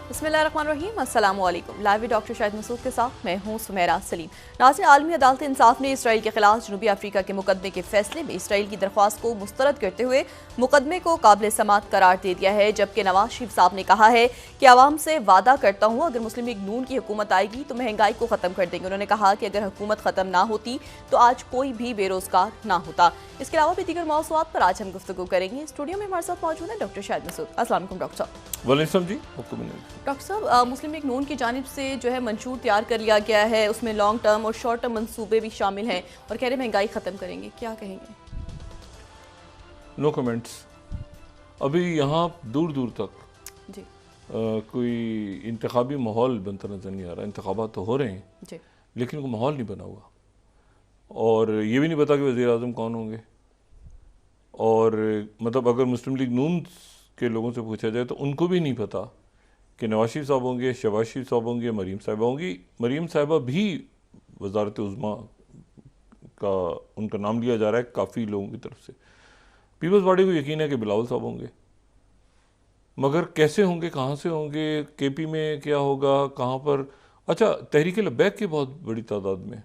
बिस्मिल्लाहिर्रहमानिर्रहीम, अस्सलाम वालेकुम। Live with doctor Shahid Masood के साथ मैं हूं सुमेरा सलीम। नाज़रीन, आलमी अदालत इंसाफ ने इसराइल के खिलाफ जनूबी अफ्रीका के मुकदमे के फैसले में इसराइल की दरख्वास्त को मुस्तरद करते हुए मुकदमे को काबिल समात करार दे दिया है, जबकि नवाज शरीफ साहब ने कहा है कि आवाम से वादा करता हूँ अगर मुस्लिम लीग नून की हुकूमत आएगी तो महंगाई को ख़त्म कर देंगे। उन्होंने कहा कि अगर हुकूमत ख़त्म ना होती तो आज कोई भी बेरोजगार ना होता। इसके अलावा भी दीगर मौज़ूआत पर आज हम गुफ्तगू करेंगे। स्टूडियो में हमारे साथ मौजूद है डॉक्टर शाहिद मसूद। अस्सलाम वालेकुम डॉक्टर साहब। वालेकुम जी। डॉक्टर साहब, मुस्लिम लीग नून की जानिब से जो है मंशूर तैयार कर लिया गया है, उसमें लॉन्ग टर्म और शॉर्ट टर्म मंसूबे भी शामिल हैं और कह रहे महंगाई ख़त्म करेंगे, क्या कहेंगे? No comments. अभी यहाँ दूर दूर तक जी कोई इंतखाबी माहौल बनता नज़र नहीं आ रहा। इंतखाबात तो हो रहे हैं जी, लेकिन कोई माहौल नहीं बना हुआ, और ये भी नहीं पता कि वज़ीर आज़म कौन होंगे। और मतलब अगर मुस्लिम लीग नून के लोगों से पूछा जाए तो उनको भी नहीं पता कि नवाज शरीफ साहब होंगे, शहबाज शरीफ साहब होंगे, मरीम साहिबा होंगी। मरीम साहिबा भी वजारत उज़्मा का उनका नाम लिया जा रहा है काफ़ी लोगों की तरफ से। पीपल्स पार्टी को यकीन है कि बिलावल साहब होंगे, मगर कैसे होंगे, कहाँ से होंगे, केपी में क्या होगा, कहाँ पर। अच्छा, तहरीक लब्बैक की बहुत बड़ी तादाद में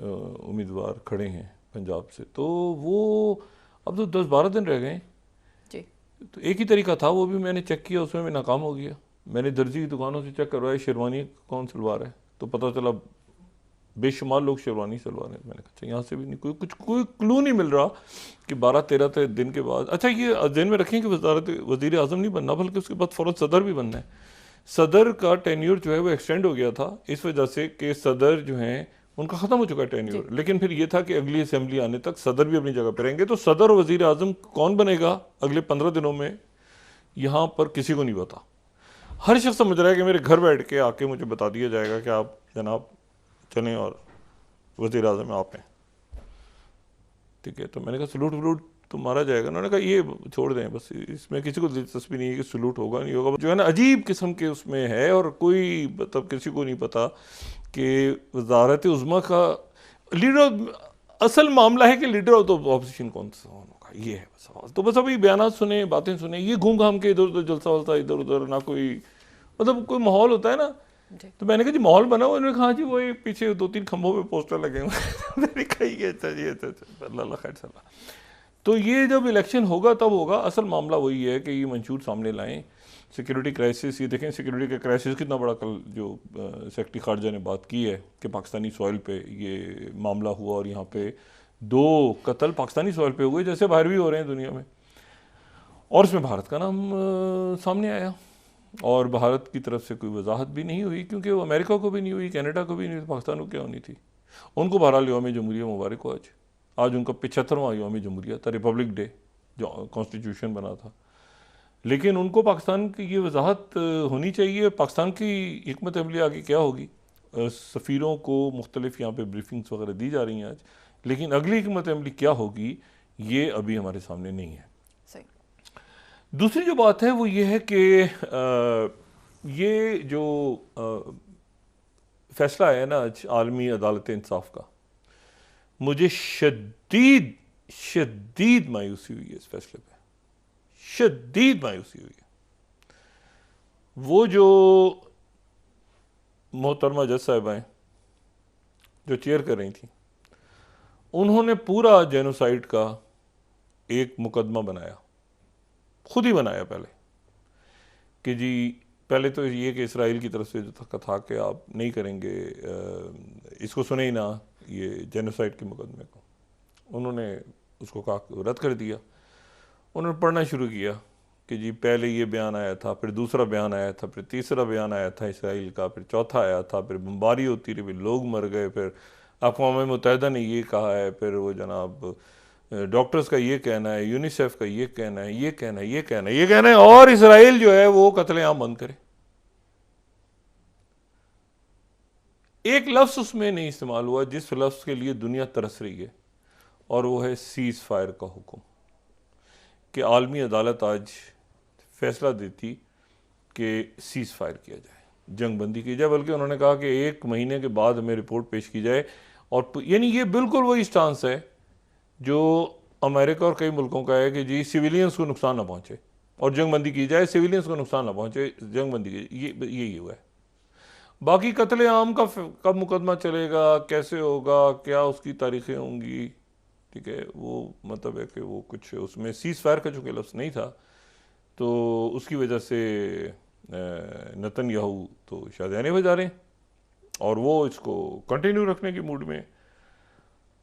उम्मीदवार खड़े हैं पंजाब से, तो वो अब तो 10-12 दिन रह गए। जी तो एक ही तरीका था, वो भी मैंने चेक किया, उसमें भी नाकाम हो गया। मैंने दर्जी की दुकानों से चेक करवाया शेरवानी कौन सलवार है, तो पता चला बेशुमार लोग शेरवानी सलवार हैं। मैंने कहा यहाँ से भी नहीं, कोई क्लू नहीं मिल रहा कि 12-13 दिन के बाद। अच्छा, ये ध्यान में रखें कि वज़ीर आज़म नहीं बनना, बल्कि उसके बाद फ़ौरन सदर भी बनना है। सदर का टेन्योर जो है वो एक्सटेंड हो गया था इस वजह से कि सदर जो हैं उनका ख़त्म हो चुका है टेन्योर, लेकिन फिर ये था कि अगली असेंबली आने तक सदर भी अपनी जगह पर रहेंगे। तो सदर और वज़ीर आज़म कौन बनेगा अगले 15 दिनों में, यहाँ पर किसी को नहीं पता। हर शख्स समझ रहा है कि मेरे घर बैठ के आके मुझे बता दिया जाएगा कि आप जनाब चलें और वज़ीर आज़म आप हैं, ठीक है। तो मैंने कहा सलूट वलूट तो मारा जाएगा। उन्होंने कहा ये छोड़ दें, बस इसमें किसी को दिलचस्पी नहीं है कि सलूट होगा नहीं होगा, जो है ना अजीब किस्म के उसमें है। और कोई मतलब किसी को नहीं पता कि वज़ारत उज़्मा का लीडर, असल मामला है कि लीडर ऑफ द ऑपोजिशन कौन सा होगा, ये है सवाल। तो बस अभी बयान सुने, बातें सुने, ये घूम घाम के इधर उधर जलसा वलसा, इधर उधर ना कोई मतलब कोई माहौल होता है ना। तो मैंने कहा जी माहौल बना हुआ, उन्होंने कहा जी वो पीछे 2-3 खंभों पे पोस्टर लगे हुए। मैंने कहा ये अच्छा जी, अच्छा अल्लाह खैर सल्ला। तो ये जब इलेक्शन होगा तब होगा। असल मामला वही है कि ये मंशूर सामने लाएं। सिक्योरिटी क्राइसिस, ये देखें सिक्योरिटी का क्राइसिस कितना बड़ा। कल जो सेक्रेटरी खारजा ने बात की है कि पाकिस्तानी सॉइल पे ये मामला हुआ और यहाँ पे 2 कत्ल पाकिस्तानी सॉइल पे हुए, जैसे बाहर भी हो रहे हैं दुनिया में, और उसमें भारत का नाम सामने आया। और भारत की तरफ से कोई वजाहत भी नहीं हुई, क्योंकि वो अमेरिका को भी नहीं हुई, कनाडा को भी नहीं हुई, पाकिस्तान को क्या होनी थी। उनको बहरहाल यौम जमहूरिया मुबारक हो। आज उनका 75वां यौम जमहूरिया था, रिपब्लिक डे जो कॉन्स्टिट्यूशन बना था। लेकिन उनको पाकिस्तान की ये वजाहत होनी चाहिए। पाकिस्तान की हिकमत अमली आगे क्या होगी, सफ़ीरों को मुख्तलिफ यहाँ पे ब्रीफिंग्स वगैरह दी जा रही हैं आज, लेकिन अगली हिकमत अमली क्या होगी ये अभी हमारे सामने नहीं है। सही। दूसरी जो बात है वो ये है कि ये जो फैसला है ना आज आलमी अदालत इंसाफ का, मुझे शदीद शदीद मायूसी हुई है इस फैसले पे, शदीद मायूसी हुई है। वो जो मोहतरमा जज साहिबाएं जो चेयर कर रही थी, उन्होंने पूरा जेनोसाइड का एक मुकदमा बनाया, खुद ही बनाया पहले, कि जी पहले तो ये कि इसराइल की तरफ से जो था कि आप नहीं करेंगे, इसको सुने ही ना ये जेनोसाइड के मुकदमे को। उन्होंने उसको कहा रद्द कर दिया। उन्होंने पढ़ना शुरू किया कि जी पहले ये बयान आया था, फिर दूसरा बयान आया था, फिर तीसरा बयान आया था इसराइल का, फिर चौथा आया था, फिर बमबारी होती रही, फिर लोग मर गए, फिर अक़वाम मुत्तहिदा ने ये कहा है, फिर वो जनाब डॉक्टर्स का ये कहना है, यूनिसेफ का ये कहना है, ये कहना है, ये कहना है, ये कहना है, और इसराइल जो है वो कत्लेआम बंद करे। एक लफ्ज़ उसमें नहीं इस्तेमाल हुआ जिस लफ्ज़ के लिए दुनिया तरस रही है, और वो है सीज़ फायर का हुक्म। कि आलमी अदालत आज फैसला देती कि सीज़ फायर किया जाए, जंग बंदी की जाए, बल्कि उन्होंने कहा कि 1 महीने के बाद हमें रिपोर्ट पेश की जाए। और यानी ये बिल्कुल वही स्टांस है जो अमेरिका और कई मुल्कों का है कि जी सिविलियंस को नुकसान ना पहुँचे, और जंगबंदी की जाए, सिविलियंस को नुकसान ना पहुंचे, जंगबंदी की, यही हुआ है। बाकी कत्ले आम का कब मुकदमा चलेगा, कैसे होगा, क्या उसकी तारीखें होंगी, ठीक है, वो मतलब है कि वो कुछ उसमें सीज फायर का चूँकि लफ्ज़ नहीं था तो उसकी वजह से नेतन्याहू तो शादियाने बजा रहे हैं और वो इसको कंटिन्यू रखने के मूड में,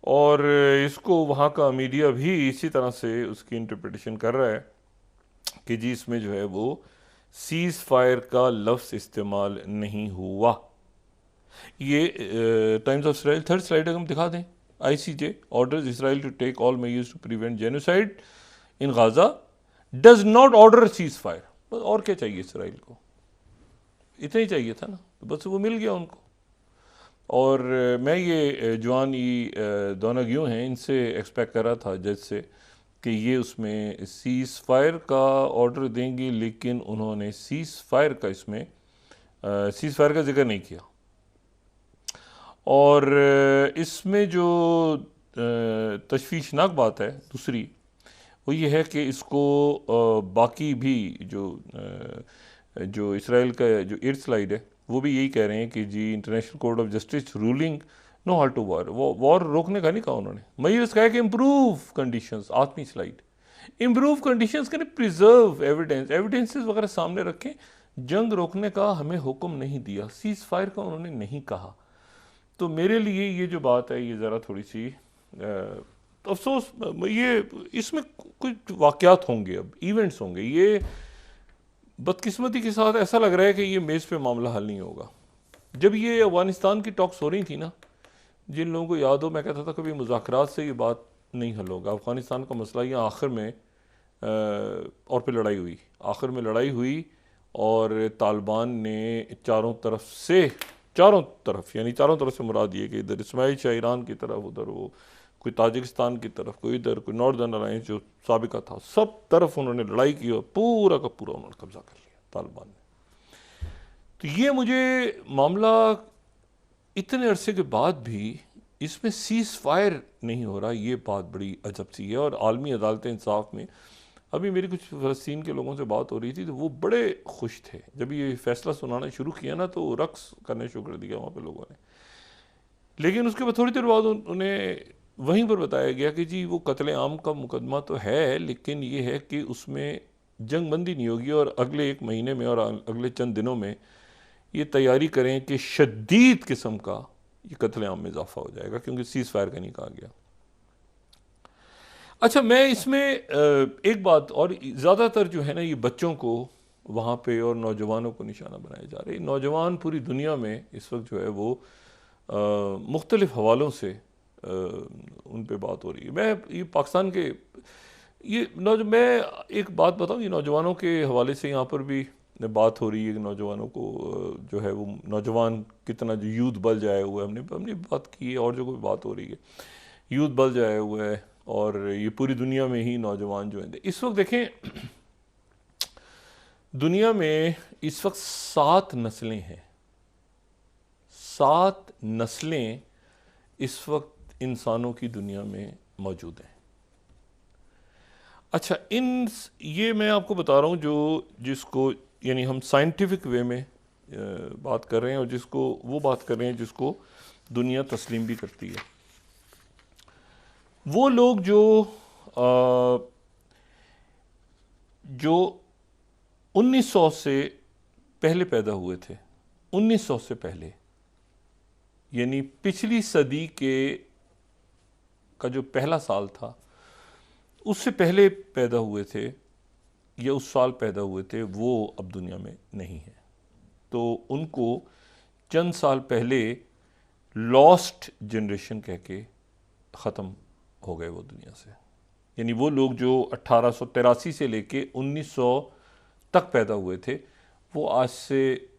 और इसको वहाँ का मीडिया भी इसी तरह से उसकी इंटरप्रिटेशन कर रहा है कि जी इसमें जो है वो सीज फायर का लफ्ज़ इस्तेमाल नहीं हुआ। ये times of Israel, third slide अगर हम दिखा दें, ICJ orders Israel to take all measures to prevent genocide in Gaza, does not order a ceasefire। बस और क्या चाहिए इसराइल को, इतना ही चाहिए था ना, तो बस वो मिल गया उनको। और मैं ये जवान दोनाग्यू हैं, इनसे एक्सपेक्ट कर रहा था जज से कि ये उसमें सीज फायर का ऑर्डर देंगे, लेकिन उन्होंने सीज फायर का इसमें सीज फायर का जिक्र नहीं किया। और इसमें जो तशवीशनाक बात है दूसरी, वो ये है कि इसको बाकी भी जो इसराइल का जो 8th स्लाइड है वो भी यही कह रहे हैं कि जी international court of justice ruling no halt to war, war रोकने का नहीं कहा उन्होंने, मगर इसका है कि इम्प्रूव कंडीशंस। 8वीं स्लाइड, इम्प्रूव कंडीशंस के प्रिजर्व एविडेंसेस वगैरह सामने रखें। जंग रोकने का हमें हुक्म नहीं दिया, सीज फायर का उन्होंने नहीं कहा। तो मेरे लिए ये जो बात है ये ज़रा थोड़ी सी अफसोस, ये इसमें कुछ वाक़यात होंगे, अब इवेंट्स होंगे, ये बदकिस्मती के साथ ऐसा लग रहा है कि ये मेज़ पे मामला हल नहीं होगा। जब ये अफगानिस्तान की टॉक्स हो रही थी ना, जिन लोगों को याद हो, मैं कहता था कभी मुज़ाकरात से ये बात नहीं हल होगा। अफगानिस्तान का मसला ये आखिर में और पे लड़ाई हुई, आखिर में लड़ाई हुई और तालिबान ने चारों तरफ से मुराद ये कि इधर इस्माइल शाह ईरान की तरफ, उधर वो कोई ताजिकिस्तान की तरफ, कोई इधर कोई नॉर्दर्न अलायंस जो साबिका था, सब तरफ उन्होंने लड़ाई की और पूरा का पूरा उन्होंने कब्जा कर लिया तालिबान ने। तो ये मुझे मामला इतने अरसे के बाद भी इसमें सीज फायर नहीं हो रहा, ये बात बड़ी अजब सी है। और आलमी अदालत इंसाफ में अभी मेरी कुछ फ़लस्तीन के लोगों से बात हो रही थी तो वो बड़े खुश थे जब ये फैसला सुनाना शुरू किया ना, तो रक्स करने शुरू कर दिया वहाँ पे लोगों ने। लेकिन उसके बाद थोड़ी देर बाद उन्हें वहीं पर बताया गया कि जी वो कत्ले आम का मुकदमा तो है, लेकिन ये है कि उसमें जंगबंदी नहीं होगी और अगले 1 महीने में और अगले चंद दिनों में ये तैयारी करें कि शदीद किस्म का ये कत्ले आम में इजाफा हो जाएगा, क्योंकि सीज फायर का नहीं कहा गया। अच्छा, मैं इसमें एक बात और, ज़्यादातर जो है ना ये बच्चों को वहाँ पे और नौजवानों को निशाना बनाए जा रहे हैं। नौजवान पूरी दुनिया में इस वक्त जो है वो मुख्तलिफ हवालों से उन पे बात हो रही है। मैं ये पाकिस्तान के मैं एक बात बताऊँ, ये नौजवानों के हवाले से यहाँ पर भी बात हो रही है कि नौजवानों को जो है वो नौजवान कितना जो यूथ बल जाया हुआ है, हमने बात की है और जो कोई बात हो रही है, यूथ बल जाया हुआ है और ये पूरी दुनिया में ही नौजवान जो हैं इस वक्त देखें, दुनिया में इस वक्त 7 नस्लें हैं, 7 नस्लें इस वक्त इंसानों की दुनिया में मौजूद हैं। अच्छा, ये मैं आपको बता रहा हूँ जिसको यानी हम साइंटिफिक वे में बात कर रहे हैं और जिसको वो बात कर रहे हैं जिसको दुनिया तस्लीम भी करती है। वो लोग जो 1900 से पहले पैदा हुए थे, 1900 से पहले, यानी पिछली सदी का जो पहला साल था उससे पहले पैदा हुए थे या उस साल पैदा हुए थे, वो अब दुनिया में नहीं है। तो उनको चंद साल पहले लॉस्ट जनरेशन कह के ख़त्म हो गए वो दुनिया से। यानी वो लोग जो 1883 से लेके 1900 तक पैदा हुए थे, वो आज से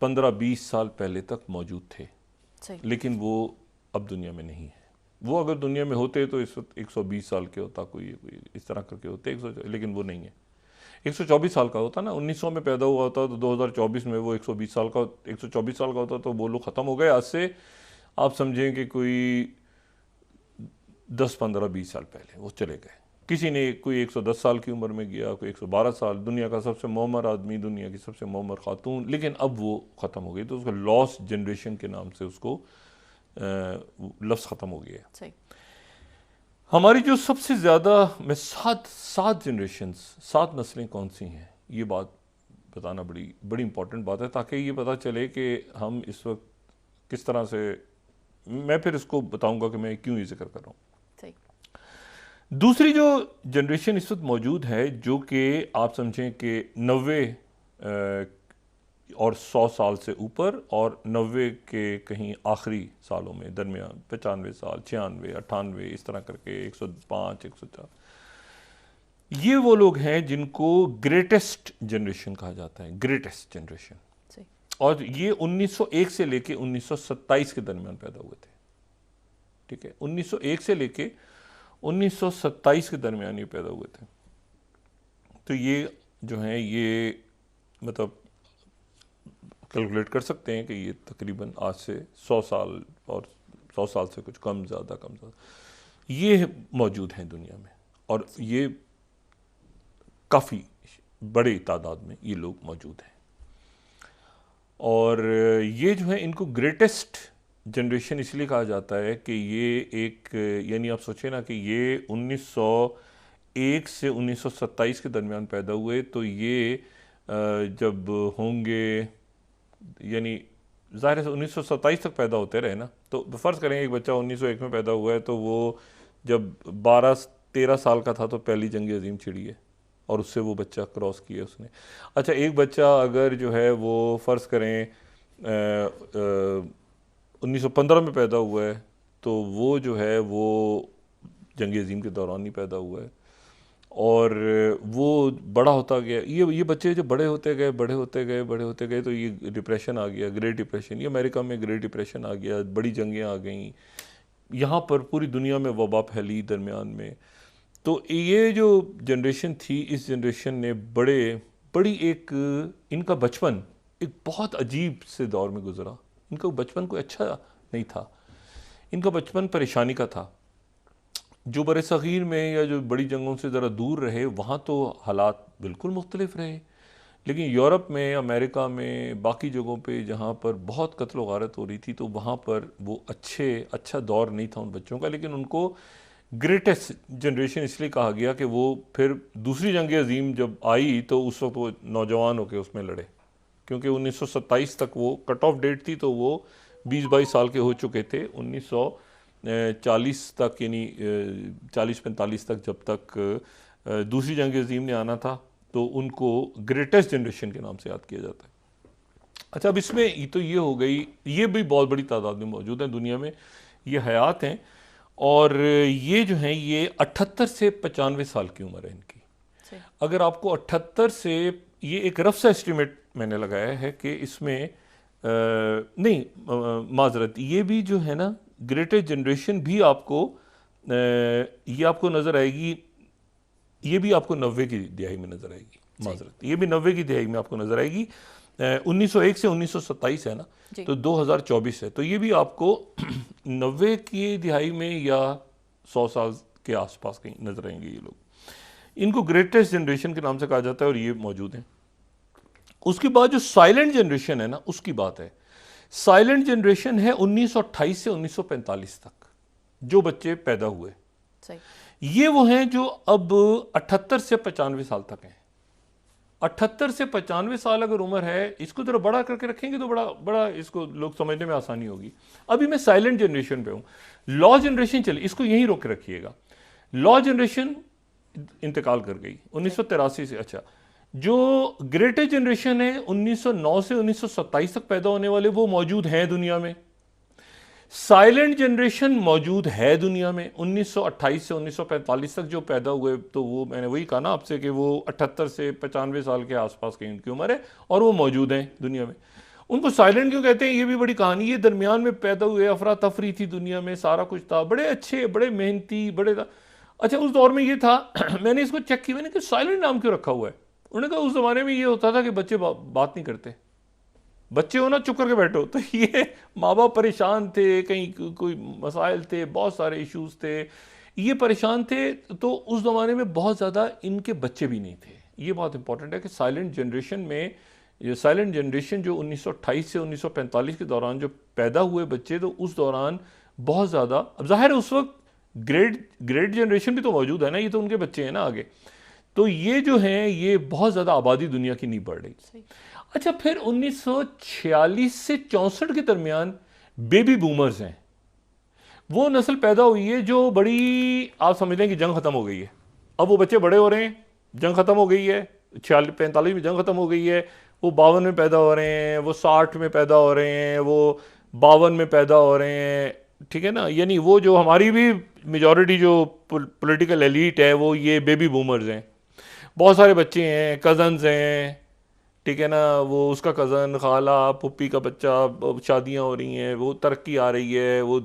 15-20 साल पहले तक मौजूद थे, लेकिन वो अब दुनिया में नहीं है। वो अगर दुनिया में होते तो इस वक्त 120 साल के होता, कोई इस तरह करके होते, लेकिन वो नहीं है। 124 साल का होता ना, 1900 में पैदा हुआ होता तो 2024 में वो 124 साल का होता, तो वो लोग ख़त्म हो गए। आज से आप समझें कि कोई 10-15-20 साल पहले वो चले गए। किसी ने कोई 110 साल की उम्र में गया, कोई 112 साल, दुनिया का सबसे मोमर आदमी, दुनिया की सबसे मोमर खातून, लेकिन अब वो ख़त्म हो गई। तो उसका लॉस्ट जनरेशन के नाम से उसको लफ्ज़ ख़त्म हो गया। सही। हमारी जो सबसे ज़्यादा में सात जनरेशन्स, 7 नस्लें कौन सी हैं, ये बात बताना बड़ी बड़ी इंपॉर्टेंट बात है, ताकि ये पता चले कि हम इस वक्त किस तरह से, मैं फिर इसको बताऊंगा कि मैं क्यों ये जिक्र कर रहा हूँ। सही। दूसरी जो जनरेशन इस वक्त मौजूद है, जो कि आप समझें कि 90 और 100 साल से ऊपर, और 90 के कहीं आखिरी सालों में दरमियान 95 साल, 96, 98, इस तरह करके 105, 104, ये वो लोग हैं जिनको ग्रेटेस्ट जनरेशन कहा जाता है, ग्रेटेस्ट जनरेशन। सही। और ये 1901 से लेके 1927 के दरमियान पैदा हुए थे। ठीक है, 1901 से लेके 1927 के दरमियान ये पैदा हुए थे। तो ये जो हैं, ये मतलब कैलकुलेट कर सकते हैं कि ये तकरीबन आज से 100 साल, और 100 साल से कुछ कम ज़्यादा ये मौजूद हैं दुनिया में, और ये काफ़ी बड़ी तादाद में ये लोग मौजूद हैं। और ये जो है, इनको ग्रेटेस्ट जनरेशन इसलिए कहा जाता है कि ये एक, यानी आप सोचें ना कि ये 1901 से 1927 के दरमियान पैदा हुए, तो ये जब होंगे, यानी ज़ाहिर है 1927 तक पैदा होते रहे ना, तो फ़र्ज़ करें एक बच्चा 1901 में पैदा हुआ है, तो वो जब 12-13 साल का था तो पहली जंग अज़ीम छिड़ी है, और उससे वो बच्चा क्रॉस किया उसने। अच्छा, एक बच्चा अगर जो है वो फ़र्ज़ करें 1915 में पैदा हुआ है, तो वो जो है वो जंग अज़ीम के दौरान ही पैदा हुआ है, और वो बड़ा होता गया। ये बच्चे जो बड़े होते गए तो ये डिप्रेशन आ गया, ग्रेट डिप्रेशन। ये अमेरिका में ग्रेट डिप्रेशन आ गया, बड़ी जंगें आ गईं, यहाँ पर पूरी दुनिया में वबा फैली दरमियान में। तो ये जो जनरेशन थी, इस जनरेशन ने बड़ी एक, इनका बचपन एक बहुत अजीब से दौर में गुजरा। इनका बचपन कोई अच्छा नहीं था, इनका बचपन परेशानी का था। जो बड़े सग़ीर में या जो बड़ी जंगों से ज़रा दूर रहे, वहाँ तो हालात बिल्कुल मुख्तलिफ रहे, लेकिन यूरोप में, अमेरिका में, बाकी जगहों पे जहाँ पर बहुत कत्ल व गारत हो रही थी, तो वहाँ पर वो अच्छा दौर नहीं था उन बच्चों का। लेकिन उनको ग्रेटेस्ट जनरेशन इसलिए कहा गया कि वो फिर दूसरी जंग अज़ीम जब आई तो उस वक्त वो नौजवान होकर उसमें लड़े, क्योंकि 1927 तक वो कट ऑफ डेट थी, तो वो 20-22 साल के हो चुके थे। 1940 तक, यानी 40-45 तक, जब तक दूसरी जंग अज़ीम ने आना था, तो उनको ग्रेटेस्ट जनरेशन के नाम से याद किया जाता है। अच्छा, अब इसमें तो ये हो गई, ये भी बहुत बड़ी तादाद में मौजूद हैं दुनिया में, ये हयात हैं, और ये जो हैं, ये 78 से 95 साल की उम्र है इनकी। अगर आपको 78 से, ये एक रफ सा एस्टिमेट मैंने लगाया है कि इसमें माजरत, ये भी जो है ना, ग्रेटेस्ट जनरेशन भी आपको ये आपको नज़र आएगी, ये भी आपको 90 की दिहाई में नज़र आएगी। माजरत, ये भी 90 की दिहाई में आपको नज़र आएगी। 1901 से 1927 है ना, तो 2024 है, तो ये भी आपको 90 की दिहाई में या 100 साल के आसपास कहीं नज़र आएंगे ये लोग। इनको ग्रेटेस्ट जनरेशन के नाम से कहा जाता है, और ये मौजूद हैं। उसके बाद जो साइलेंट जनरेशन है ना, उसकी बात है। साइलेंट जनरेशन है 1928 से 1945 तक जो बच्चे पैदा हुए, ये वो हैं जो अब 78 से 95 साल तक हैं। 78 से 95 साल अगर उम्र है, इसको जरा बड़ा करके रखेंगे तो बड़ा इसको लोग समझने में आसानी होगी। अभी मैं साइलेंट जनरेशन पे हूँ। लॉ जनरेशन चले, इसको यहीं रोक के रखिएगा। लॉ जनरेशन इंतकाल कर गई 1983 से। अच्छा, जो ग्रेटेस्ट जनरेशन है 1909 से 1927 तक पैदा होने वाले, वो मौजूद हैं दुनिया में। साइलेंट जनरेशन मौजूद है दुनिया में 1928 से 1945 तक जो पैदा हुए, तो वो मैंने वही कहा ना आपसे कि वो 78 से 95 साल के आसपास की उनकी उम्र है, और वो मौजूद हैं दुनिया में। उनको साइलेंट क्यों कहते हैं, ये भी बड़ी कहानी है। दरमियान में पैदा हुए, अफरा तफरी थी दुनिया में, सारा कुछ था, बड़े अच्छे, बड़े मेहनती, बड़े। अच्छा, उस दौर में ये था मैंने इसको चेक किया, मैंने कि साइलेंट नाम क्यों रखा हुआ है। उन्होंने कहा उस ज़माने में ये होता था कि बच्चे बात नहीं करते, बच्चे हो ना चुप करके बैठो। तो ये माँ बाप परेशान थे, कहीं कोई मसाइल थे, बहुत सारे इश्यूज थे, ये परेशान थे। तो उस ज़माने में बहुत ज़्यादा इनके बच्चे भी नहीं थे। ये बहुत इंपॉर्टेंट है कि साइलेंट जनरेशन में, ये साइलेंट जनरेशन जो 1928 से 1945 के दौरान जो पैदा हुए बच्चे, तो उस दौरान बहुत ज़्यादा, अब जाहिर है उस वक्त ग्रेट जनरेशन भी तो मौजूद है ना, ये तो उनके बच्चे हैं ना आगे। तो ये जो हैं ये बहुत ज़्यादा आबादी दुनिया की नहीं बढ़ रही। अच्छा, फिर 1946 से 64 के दरमियान बेबी बूमर्स हैं, वो नस्ल पैदा हुई है जो बड़ी, आप समझ लें कि जंग खत्म हो गई है। अब वो बच्चे बड़े हो रहे हैं, जंग खत्म हो गई है, 46-45 में जंग खत्म हो गई है, वो 52 में पैदा हो रहे हैं, वो 60 में पैदा हो रहे हैं, वो 52 में पैदा हो रहे हैं, ठीक है ना। यानी वो जो हमारी भी मेजॉरिटी जो पॉलिटिकल एलीट है वो ये बेबी बूमर्स हैं। बहुत सारे बच्चे हैं, कज़न्स हैं, ठीक है ना, वो उसका कज़न, खाला, पुप्पी का बच्चा, शादियां हो रही हैं, वो तरक्की आ रही है। वो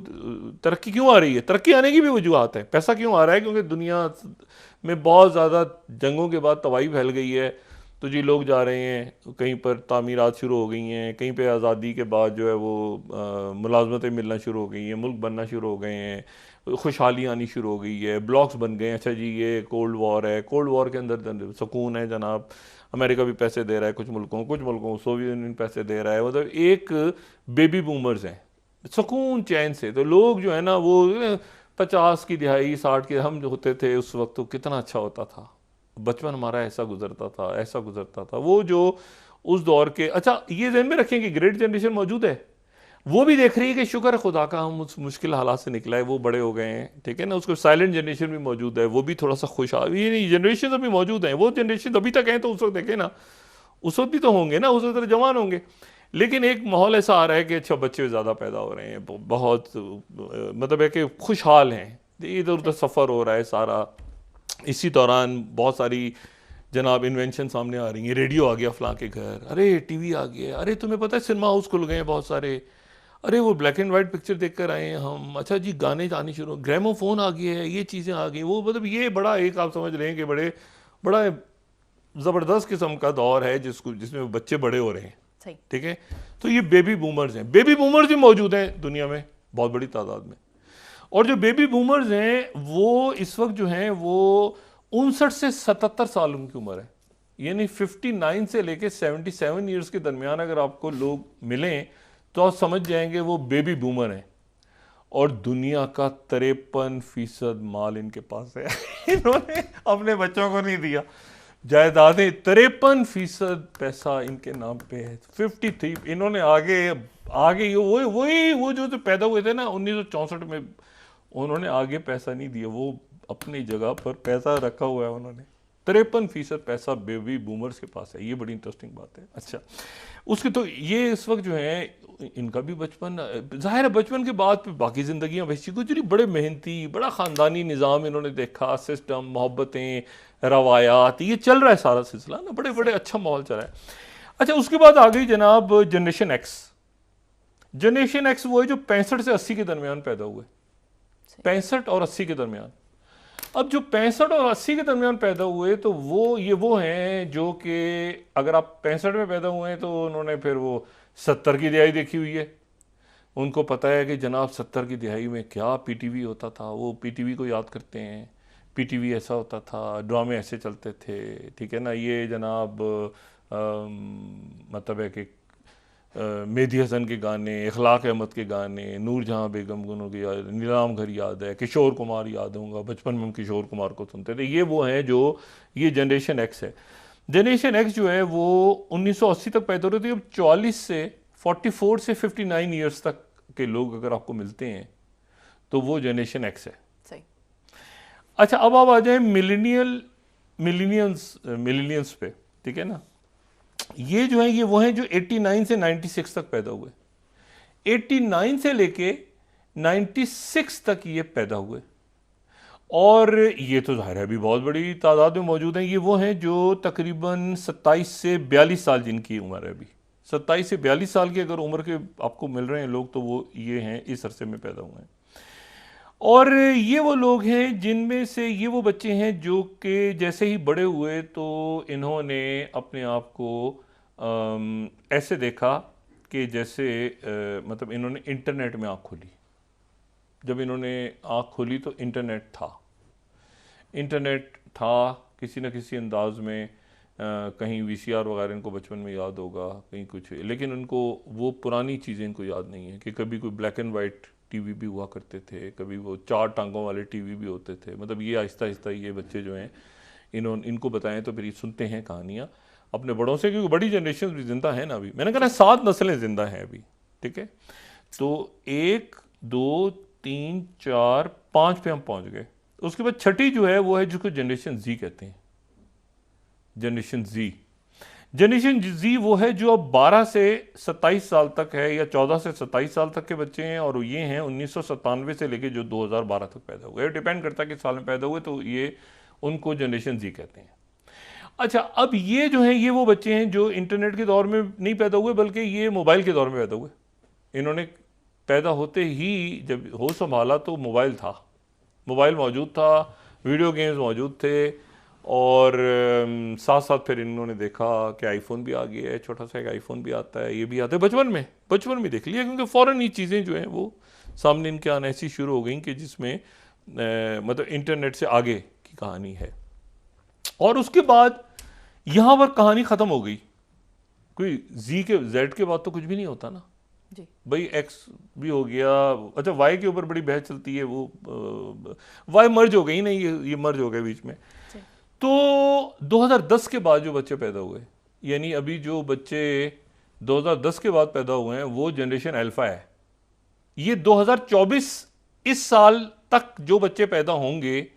तरक्की क्यों आ रही है? तरक्की आने की भी वजूहत है। पैसा क्यों आ रहा है? क्योंकि दुनिया में बहुत ज़्यादा जंगों के बाद तबाही फैल गई है, तो जी लोग जा रहे हैं, कहीं पर तामीरात शुरू हो गई हैं, कहीं पे आज़ादी के बाद जो है वो मुलाजमतें मिलना शुरू हो गई हैं, मुल्क बनना शुरू हो गए हैं, खुशहाली आनी शुरू हो गई है, ब्लॉक्स बन गए हैं। अच्छा जी, ये कोल्ड वॉर है, कोल्ड वॉर के अंदर सुकून है जनाब, अमेरिका भी पैसे दे रहा है कुछ मुल्कों को सोवियत यूनियन पैसे दे रहा है, मतलब एक बेबी बूमर्स हैं, सुकून चैन से। तो लोग जो है ना वो 50 की दिहाई, 60 के हम जो होते थे उस वक्त, तो कितना अच्छा होता था, बचपन हमारा ऐसा गुजरता था, ऐसा गुजरता था, वो जो उस दौर के। अच्छा, ये ध्यान में रखें कि ग्रेट जनरेशन मौजूद है, वो भी देख रही है कि शुक्र है खुदा का हम उस मुश्किल हालात से निकला है, वो बड़े हो गए हैं, ठीक है ना। उसको साइलेंट जनरेशन भी मौजूद है, वो भी थोड़ा सा खुश ये नहीं, जनरेशन अभी मौजूद है, वो जनरेशन अभी तक है, तो उस वक्त देखें ना, उस वक्त भी तो होंगे ना, उस वक्त जवान होंगे। लेकिन एक माहौल ऐसा आ रहा है कि अच्छा बच्चे ज़्यादा पैदा हो रहे हैं, बहुत मतलब है कि खुशहाल हैं, इधर उधर सफ़र हो रहा है सारा। इसी दौरान बहुत सारी जनाब इन्वेंशन सामने आ रही हैं, रेडियो आ गया फलां के घर, अरे टीवी आ गया, अरे तुम्हें पता है सिनेमा हाउस खुल गए हैं बहुत सारे, अरे वो ब्लैक एंड वाइट पिक्चर देख कर आए हैं हम, अच्छा जी गाने आने शुरू, ग्रामोफोन आ गया है, ये चीज़ें आ गई, वो मतलब ये बड़ा एक आप समझ रहे हैं कि बड़ा ज़बरदस्त किस्म का दौर है जिसमें बच्चे बड़े हो रहे हैं, ठीक है। तो ये बेबी बूमर्स हैं, बेबी बूमर्स भी मौजूद हैं दुनिया में बहुत बड़ी तादाद में। और जो बेबी बूमर्स हैं वो इस वक्त जो हैं वो 59 से 77 साल उनकी उम्र है, यानी 59 से लेके 77 ईयर्स के दरमियान अगर आपको लोग मिलें तो आप समझ जाएंगे वो बेबी बूमर हैं। और दुनिया का 53% माल इनके पास है इन्होंने अपने बच्चों को नहीं दिया, जायदादें 53% पैसा इनके नाम पे है। 53 इन्होंने आगे वो जो पैदा हुए थे ना 1964 में, उन्होंने आगे पैसा नहीं दिया, वो अपनी जगह पर पैसा रखा हुआ है उन्होंने। 53% पैसा बेबी बूमर्स के पास है, ये बड़ी इंटरेस्टिंग बात है। अच्छा, उसके तो ये इस वक्त जो है इनका भी बचपन, जाहिर है बचपन के बाद फिर बाकी ज़िंदगियाँ वैसी गुजरी, बड़े मेहनती, बड़ा ख़ानदानी निज़ाम इन्होंने देखा, सिस्टम, मोहब्बतें, रवायात, ये चल रहा है सारा सिलसिला ना, बड़े बड़े अच्छा माहौल चल रहा है। अच्छा, उसके बाद आ गई जनाब जनरेशन एक्स। जनरेशन एक्स वो है जो 65 से 80 के दरमियान पैदा हुए, 65 और 80 के दरमियान। अब जो 65 और 80 के दरमियान पैदा हुए तो वो हैं जो कि अगर आप 65 में पैदा हुए हैं तो उन्होंने फिर वो 70 की दिहाई देखी हुई है, उनको पता है कि जनाब 70 की दिहाई में क्या पीटीवी होता था, वो पीटीवी को याद करते हैं, पीटीवी ऐसा होता था, ड्रामे ऐसे चलते थे, ठीक है ना। ये जनाब मतलब है कि मेहदी हसन के गाने, इखलाक अहमद के गाने, नूरजहां बेगम गुनों की याद, नीलाम घर याद है, किशोर कुमार याद होगा, बचपन में हम किशोर कुमार को सुनते थे। ये वो हैं जो ये जनरेशन एक्स है। जनरेशन एक्स जो है वो 1980 तक पैदा हो रही थी। अब 44 से 59 ईयर्स तक के लोग अगर आपको मिलते हैं तो वो जनरेशन एक्स है। सही। अच्छा, अब आप आ जाए मिलीनियंस पे, ठीक है ना। ये जो है ये वो हैं जो 89 से 96 तक पैदा हुए, 89 से लेके 96 तक ये पैदा हुए, और ये तो जाहिर है भी बहुत बड़ी तादाद में मौजूद हैं। ये वो हैं जो तकरीबन 27 से 42 साल जिनकी उम्र है, अभी 27 से 42 साल की अगर उम्र के आपको मिल रहे हैं लोग तो वो ये हैं, इस अरसे में पैदा हुए हैं। और ये वो लोग हैं जिनमें से ये वो बच्चे हैं जो कि जैसे ही बड़े हुए तो इन्होंने अपने आप को ऐसे देखा कि जैसे मतलब इन्होंने इंटरनेट में आँख खोली। जब इन्होंने आँख खोली तो इंटरनेट था, इंटरनेट था किसी न किसी अंदाज में, कहीं वीसीआर वगैरह इनको बचपन में याद होगा, कहीं कुछ, लेकिन उनको वो पुरानी चीज़ें इनको याद नहीं है कि कभी कोई ब्लैक एंड वाइट टीवी भी हुआ करते थे, कभी वो 4 टांगों वाले टीवी भी होते थे। मतलब ये आहिस्ता आहिस्ता ये बच्चे जो हैं इनको बताएं तो फिर ये सुनते हैं कहानियाँ अपने बड़ों से, क्योंकि बड़ी जनरेशन भी जिंदा है ना अभी। मैंने कहा 7 नस्लें जिंदा हैं अभी, ठीक है। तो 1 2 3 4 5 पे हम पहुंच गए। उसके बाद छठी जो है वो है जिसको जनरेशन जी कहते हैं। जनरेशन जी वो है जो अब 12 से 27 साल तक है, या 14 से 27 साल तक के बच्चे हैं, और ये हैं 1997 से लेके जो 2012 तक पैदा हुए। डिपेंड करता है कि साल में पैदा हुए, तो ये उनको जनरेशन जी कहते हैं। अच्छा, अब ये जो है ये वो बच्चे हैं जो इंटरनेट के दौर में नहीं पैदा हुए, बल्कि ये मोबाइल के दौर में पैदा हुए। इन्होंने पैदा होते ही जब होश संभाला तो मोबाइल था, मोबाइल मौजूद था, वीडियो गेम्स मौजूद थे, और साथ साथ फिर इन्होंने देखा कि आईफोन भी आ गया है, छोटा सा एक आईफोन भी आता है, ये भी आता है। बचपन में देख लिया, क्योंकि फ़ौरन ये चीज़ें जो हैं वो सामने इनके आना ऐसी शुरू हो गई कि जिसमें मतलब इंटरनेट से आगे की कहानी है। और उसके बाद यहाँ पर कहानी ख़त्म हो गई। कोई जेड के बाद तो कुछ भी नहीं होता ना जी। भाई, एक्स भी हो गया। अच्छा, वाई के ऊपर बड़ी बहस चलती है, वो वाई मर्ज हो गई नहीं, ये मर्ज हो गए बीच में। तो 2010 के बाद जो बच्चे पैदा हुए, यानी अभी जो बच्चे 2010 के बाद पैदा हुए हैं, वो जनरेशन अल्फा है। ये 2024 इस साल तक जो बच्चे पैदा होंगे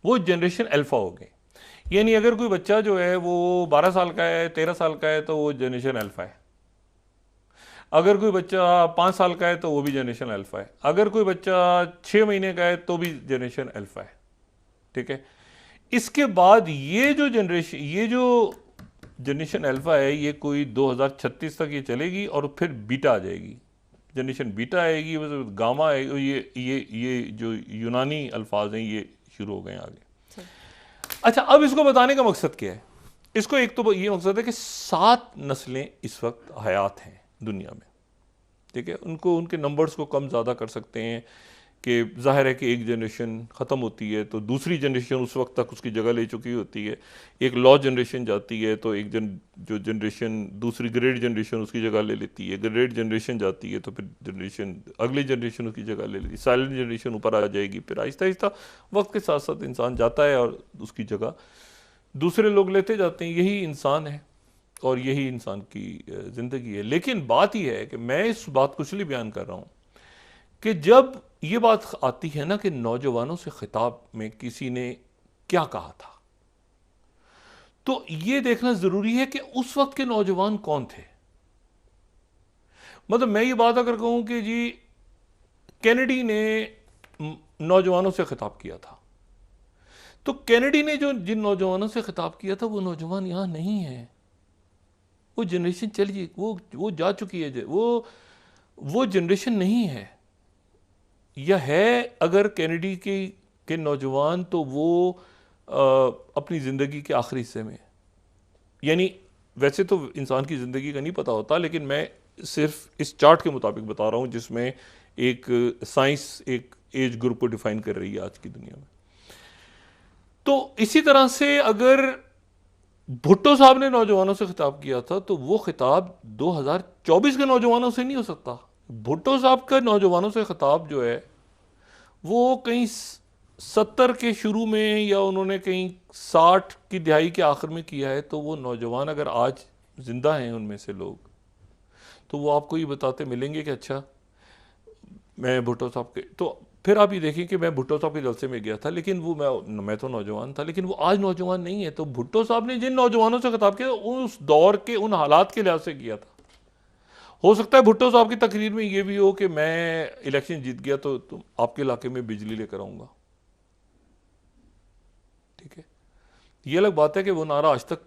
वो जनरेशन अल्फा हो गए। यानी अगर कोई बच्चा जो है वो 12 साल का है, 13 साल का है, तो वो जनरेशन अल्फा है। अगर कोई बच्चा 5 साल का है तो वो भी जनरेशन अल्फा है। अगर कोई बच्चा 6 महीने का है तो भी जनरेशन अल्फा है, ठीक है। इसके बाद ये जो जनरेशन अल्फा है, ये कोई 2036 तक ये चलेगी, और फिर बीटा आ जाएगी, जनरेशन बीटा आएगी, गामा आएगी। ये जो यूनानी अल्फाज हैं ये शुरू हो गए आगे। अच्छा, अब इसको बताने का मकसद क्या है? इसको एक तो ये मकसद है कि 7 नस्लें इस वक्त हयात हैं दुनिया में, ठीक है। उनको उनके नंबर्स को कम ज़्यादा कर सकते हैं कि जाहिर है कि एक जनरेशन ख़त्म होती है तो दूसरी जनरेशन उस वक्त तक उसकी जगह ले चुकी होती है। एक लॉ जनरेशन जाती है तो जो जनरेशन दूसरी ग्रेड जनरेशन उसकी जगह ले लेती है। ग्रेड जनरेशन जाती है तो फिर अगली जनरेशन उसकी जगह ले लेती है। साइलेंट जनरेशन ऊपर आ जाएगी। फिर आहिस्ता आहिस्ता वक्त के साथ साथ इंसान जाता है और उसकी जगह दूसरे लोग लेते जाते हैं। यही इंसान है और यही इंसान की ज़िंदगी है। लेकिन बात यह है कि मैं इस बात को इसलिए बयान कर रहा हूँ कि जब ये बात आती है ना कि नौजवानों से खिताब में किसी ने क्या कहा था, तो ये देखना ज़रूरी है कि उस वक्त के नौजवान कौन थे। मतलब मैं ये बात अगर कहूँ कि जी कैनेडी ने नौजवानों से खिताब किया था, तो कैनेडी ने जो जिन नौजवानों से खिताब किया था वो नौजवान यहाँ नहीं है। वो जनरेशन चली, वो जा चुकी है। वो जनरेशन नहीं है। यह है अगर कैनेडी के नौजवान तो वो अपनी ज़िंदगी के आखिरी हिस्से में, यानी वैसे तो इंसान की ज़िंदगी का नहीं पता होता, लेकिन मैं सिर्फ इस चार्ट के मुताबिक बता रहा हूँ जिसमें एक साइंस एक एज ग्रुप को डिफाइन कर रही है आज की दुनिया में। तो इसी तरह से अगर भुट्टो साहब ने नौजवानों से खिताब किया था तो वो खिताब 2024 के नौजवानों से नहीं हो सकता। भुट्टो साहब का नौजवानों से खिताब जो है वो कहीं 70 के शुरू में या उन्होंने कहीं 60 की दिहाई के आखिर में किया है। तो वो नौजवान अगर आज जिंदा हैं उनमें से लोग, तो वो आपको ये बताते मिलेंगे कि अच्छा मैं भुट्टो साहब के, तो फिर आप ये देखें कि मैं भुट्टो साहब के जलसे में गया था, लेकिन वो मैं तो नौजवान था, लेकिन वो आज नौजवान नहीं है। तो भुट्टो साहब ने जिन नौजवानों से खिताब किया उस दौर के उन हालात के लिहाज से किया था। हो सकता है भुट्टो साहब की तकरीर में ये भी हो कि मैं इलेक्शन जीत गया तो आपके इलाके में बिजली लेकर आऊंगा, ठीक है। ये अलग बात है कि वो नारा आज तक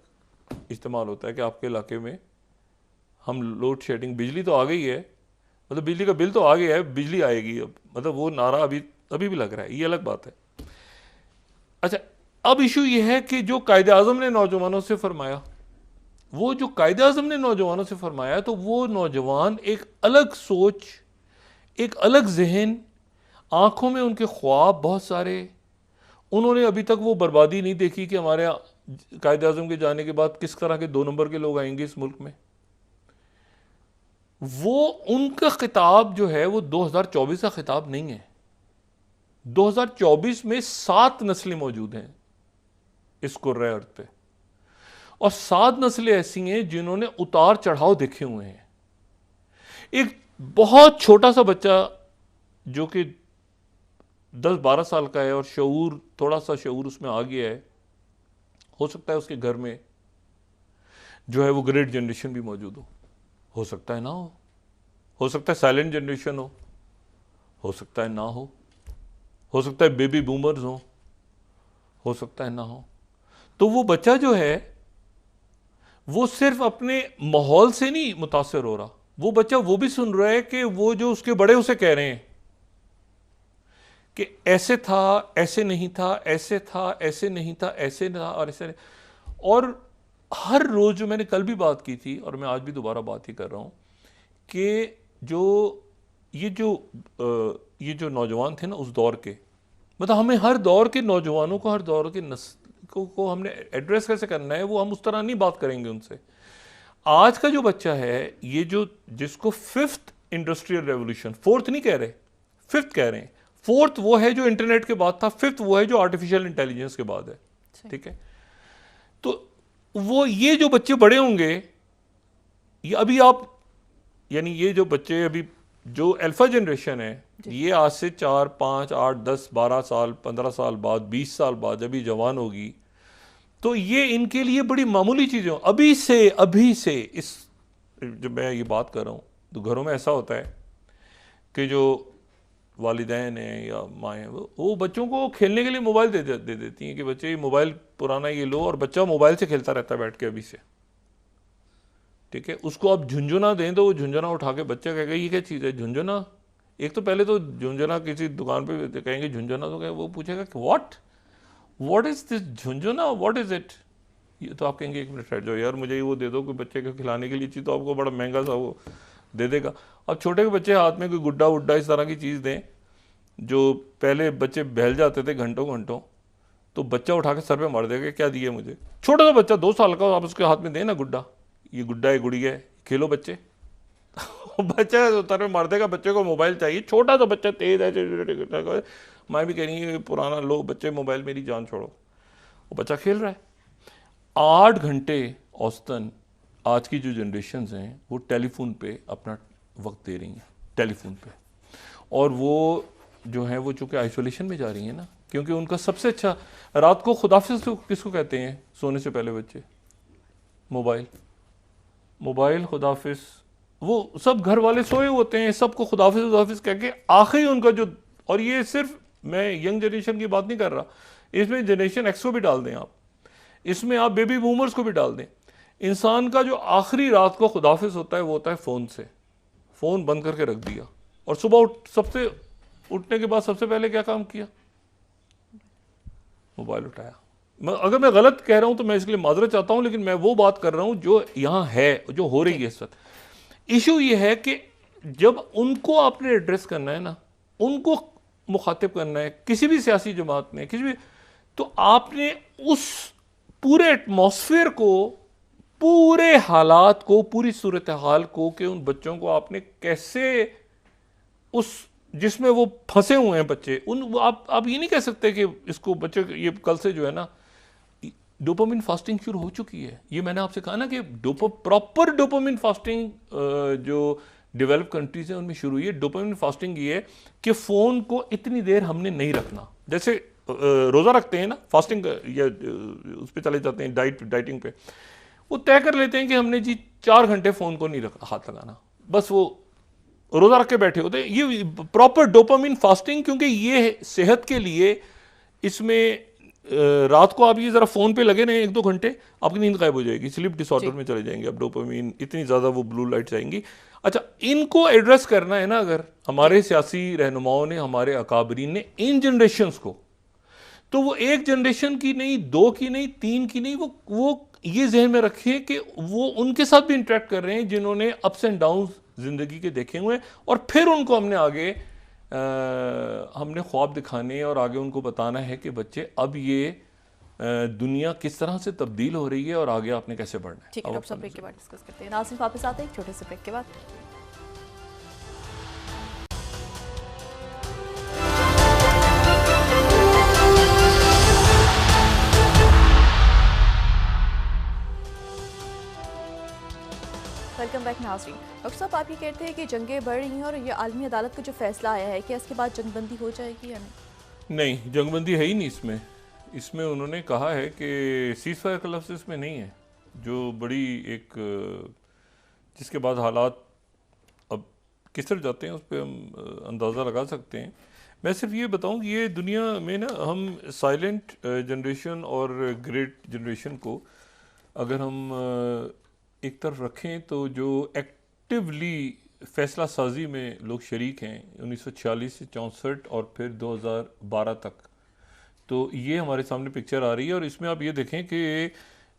इस्तेमाल होता है कि आपके इलाके में हम लोड शेडिंग, बिजली तो आ गई है, मतलब बिजली का बिल तो आ गया है, बिजली आएगी अब, मतलब वो नारा अभी भी लग रहा है। ये अलग बात है। अच्छा, अब इशू ये है कि जो कायदे आज़म ने नौजवानों से फरमाया, वो जो कायदे आज़म ने नौजवानों से फरमाया, तो वो नौजवान एक अलग सोच, एक अलग जहन, आंखों में उनके ख्वाब बहुत सारे, उन्होंने अभी तक वो बर्बादी नहीं देखी कि हमारे कायद आज़म के जाने के बाद किस तरह के 2 नंबर के लोग आएंगे इस मुल्क में। वो उनका खिताब जो है वो 2024 का खिताब नहीं है। 2024 में 7 नस्लें मौजूद हैं इस कुर्रे अर्थ पे, और 7 नस्लें ऐसी हैं जिन्होंने उतार चढ़ाव देखे हुए हैं। एक बहुत छोटा सा बच्चा जो कि 10-12 साल का है और शऊर, थोड़ा सा शऊर उसमें आ गया है, हो सकता है उसके घर में जो है वो ग्रेट जनरेशन भी मौजूद हो सकता है ना हो सकता है साइलेंट जनरेशन हो सकता है ना हो सकता है बेबी बूमर्स हो सकता है ना हो। तो वो बच्चा जो है वो सिर्फ अपने माहौल से नहीं मुतासर हो रहा, वो बच्चा वो भी सुन रहा है कि वो जो उसके बड़े उसे कह रहे हैं कि ऐसे था, ऐसे नहीं था, ऐसे था, ऐसे नहीं था, ऐसे था और ऐसे नहीं। और हर रोज, जो मैंने कल भी बात की थी और मैं आज भी दोबारा बात ही कर रहा हूं, कि ये जो नौजवान थे ना उस दौर के, मतलब हमें हर दौर के नौजवानों को, हर दौर के नस्ल को हमने एड्रेस कैसे करना है, वो हम उस तरह नहीं बात करेंगे उनसे। आज का जो बच्चा है, ये जो जिसको 5th इंडस्ट्रियल रेवोल्यूशन, 4th नहीं कह रहे, 5th कह रहे हैं। 4th वो है जो इंटरनेट के बाद था, 5th वो है जो आर्टिफिशियल इंटेलिजेंस के बाद है, ठीक है। तो वो ये जो बच्चे बड़े होंगे, ये अभी आप, यानी ये जो बच्चे अभी जो अल्फा जनरेशन है, ये आज से 4, 5, 8, 10, 12 साल, 15 साल बाद, 20 साल बाद जब ये जवान होगी, तो ये इनके लिए बड़ी मामूली चीज़ें हो। अभी से इस, जब मैं ये बात कर रहा हूँ तो घरों में ऐसा होता है कि जो वालिदैन हैं या माएँ, वो बच्चों को खेलने के लिए मोबाइल दे देती हैं कि बच्चे ये मोबाइल पुराना ये लो, और बच्चा मोबाइल से खेलता रहता है बैठ के अभी से, ठीक है। उसको आप झुंझुना दें तो वो झुंझुना उठा के बच्चा कहेगा ये क्या चीज़ है झुंझुना। एक तो पहले तो झुंझुना किसी दुकान पे कहेंगे झुंझुना, तो वो पूछेगा कि व्हाट इज दिस झुंझुना, व्हाट इज इट। ये तो आप कहेंगे 1 मिनट ठहर जाओ यार, मुझे वो दे दो, कोई बच्चे को खिलाने के लिए चीज़, तो आपको बड़ा महंगा सा वो दे देगा। अब छोटे के बच्चे हाथ में कोई गुड्डा वुड्डा इस तरह की चीज़ दें, जो पहले बच्चे बहल जाते थे घंटों घंटों, तो बच्चा उठा के सर पे मार देगा क्या दिया मुझे। छोटा सा बच्चा 2 साल का, आप उसके हाथ में दें ना गुड्डा, ये गुड्डा है, गुड़िया है, खेलो बच्चे। बच्चा सर पे मार देगा, बच्चे को मोबाइल चाहिए, छोटा सा बच्चा तेज है, मैं भी कह रही हूँ पुराना लोग, बच्चे मोबाइल, मेरी जान छोड़ो। वो बच्चा खेल रहा है 8 घंटे औसतन। आज की जो जनरेशन हैं वो टेलीफोन पे अपना वक्त दे रही हैं, टेलीफोन पे। और वो जो है वो चूँकि आइसोलेशन में जा रही हैं ना, क्योंकि उनका सबसे अच्छा, रात को खुदाफिज किसको कहते हैं सोने से पहले बच्चे? मोबाइल खुदाफिज। वो सब घर वाले सोए होते हैं, सबको खुदाफिज कह के आखिरी उनका जो, और ये सिर्फ मैं यंग जनरेशन की बात नहीं कर रहा, इसमें जनरेशन एक्स को भी डाल दें आप, इसमें आप बेबी बूमर्स को भी डाल दें। इंसान का जो आखिरी रात को खुदाफिज होता है वो होता है फ़ोन से। फ़ोन बंद करके रख दिया और सुबह उठने के बाद सबसे पहले क्या काम किया? मोबाइल उठाया। अगर मैं गलत कह रहा हूं तो मैं इसके लिए माजरत चाहता हूं, लेकिन मैं वो बात कर रहा हूं जो यहां है, जो हो रही है इस वक्त। इशू ये है कि जब उनको आपने एड्रेस करना है ना, उनको मुखातिब करना है किसी भी सियासी जमात में, किसी भी, तो आपने उस पूरे एटमॉस्फेयर को, पूरे हालात को, पूरी सूरत हाल को, कि उन बच्चों को आपने कैसे, उस जिसमें वो फंसे हुए हैं बच्चे, आप ये नहीं कह सकते कि इसको बच्चे, ये कल से जो है ना डोपामिन फास्टिंग शुरू हो चुकी है। ये मैंने आपसे कहा ना कि प्रॉपर डोपामिन फास्टिंग जो डेवलप कंट्रीज हैं उनमें शुरू हुई है। डोपामिन फास्टिंग ये है कि फ़ोन को इतनी देर हमने नहीं रखना, जैसे रोज़ा रखते हैं ना, फास्टिंग या उस पर चले जाते हैं डाइटिंग पे, वो तय कर लेते हैं कि हमने जी 4 घंटे फ़ोन को नहीं हाथ लगाना, बस वो रोज़ा रख के बैठे होते हैं। ये प्रॉपर डोपामिन फास्टिंग, क्योंकि ये सेहत के लिए, इसमें रात को आप ये ज़रा फ़ोन पे लगे रहें 1-2 घंटे, आपकी नींद गायब हो जाएगी, स्लीप डिसऑर्डर में चले जाएंगे आप, डोपामिन इतनी ज़्यादा वो ब्लू लाइट्स आएंगी। अच्छा, इनको एड्रेस करना है ना, अगर हमारे सियासी रहनुमाओं ने, हमारे अकाबरीन ने इन जनरेशन्स को, तो वो 1 जनरेशन की नहीं, 2 की नहीं, 3 की नहीं, वो ये जहन में रखें कि वो उनके साथ भी इंटरेक्ट कर रहे हैं जिन्होंने अप्स एंड डाउन जिंदगी के देखे हुए हैं, और फिर उनको हमने आगे हमने ख्वाब दिखाने और आगे उनको बताना है कि बच्चे अब ये दुनिया किस तरह से तब्दील हो रही है और आगे आपने कैसे बढ़ना है। ठीक है डॉक्टर साहब, ब्रेक के बाद डिस्कस करते हैं। नाज़रीन वापस आते हैं एक छोटे से ब्रेक के बाद। वेलकम बैक नाज़रीन। डॉक्टर साहब, आप ये कहते हैं कि जंगें बढ़ रही हैं और ये आलमी अदालत का जो फैसला आया है, क्या इसके बाद जंगबंदी हो जाएगी या नहीं? नहीं, जंगबंदी है ही नहीं इसमें। इसमें उन्होंने कहा है कि सीज़ फायर का लफ्ज़ इसमें नहीं है, जो बड़ी एक जिसके बाद हालात अब किस तरह जाते हैं उस पर हम अंदाज़ा लगा सकते हैं। मैं सिर्फ ये बताऊं कि ये दुनिया में ना हम साइलेंट जनरेशन और ग्रेट जनरेशन को अगर हम एक तरफ रखें तो जो एक्टिवली फैसला साजी में लोग शरीक हैं 1946 से 64 और फिर 2012 तक, तो ये हमारे सामने पिक्चर आ रही है। और इसमें आप ये देखें कि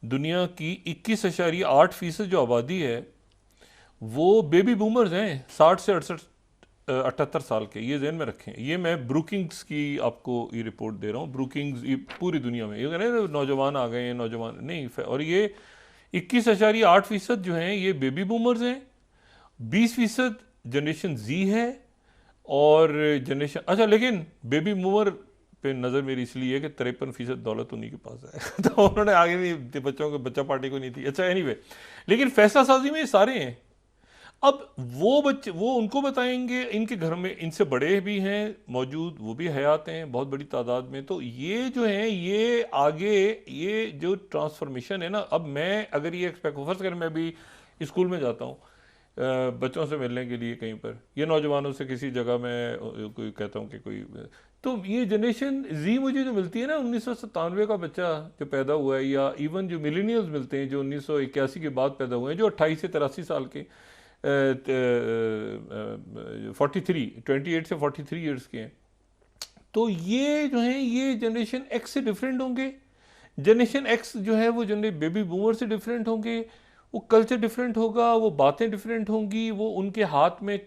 दुनिया की 21.8% जो आबादी है वो बेबी बूमर्स हैं, 60 से 78 साल के। ये ज़हन में रखें। ये मैं ब्रूकिंग्स की आपको ये रिपोर्ट दे रहा हूँ। ब्रूकिंग्स ये पूरी दुनिया में, ये कह रहे हैं नौजवान आ गए हैं, नौजवान नहीं, और ये 21.8% जो हैं ये बेबी बूमर्स हैं, 20% जनरेशन जी है और जनरेशन अच्छा, लेकिन बेबी बूमर पे नज़र मेरी इसलिए है कि 53% दौलत उन्हीं के पास है तो उन्होंने आगे भी बच्चों को बच्चा पार्टी को नहीं थी। अच्छा एनीवे, लेकिन फैसला साजी में ये सारे हैं। अब वो बच्चे वो उनको बताएंगे, इनके घर में इनसे बड़े भी हैं मौजूद, वो भी हयात हैं बहुत बड़ी तादाद में। तो ये जो हैं ये आगे ये जो ट्रांसफॉर्मेशन है ना, अब मैं अगर ये एक्सपेक्ट फर्स्ट कर मैं भी स्कूल में जाता हूँ बच्चों से मिलने के लिए कहीं पर, ये नौजवानों से किसी जगह में कोई कहता हूँ कि कोई, तो ये जनरेशन जी मुझे जो मिलती है ना 1997 का बच्चा जो पैदा हुआ है, या इवन जो मिलेनियल्स मिलते हैं जो 1981 के बाद पैदा हुए हैं, जो 28 से 83 साल के 28 से 43 ईयर्स के हैं, तो ये जो हैं ये जनरेशन एक्स से डिफरेंट होंगे। जनरेशन एक्स जो है वो जनरेशन बेबी बूमर से डिफरेंट होंगे, वो कल्चर डिफरेंट होगा, वो बातें डिफरेंट होंगी, वो उनके हाथ में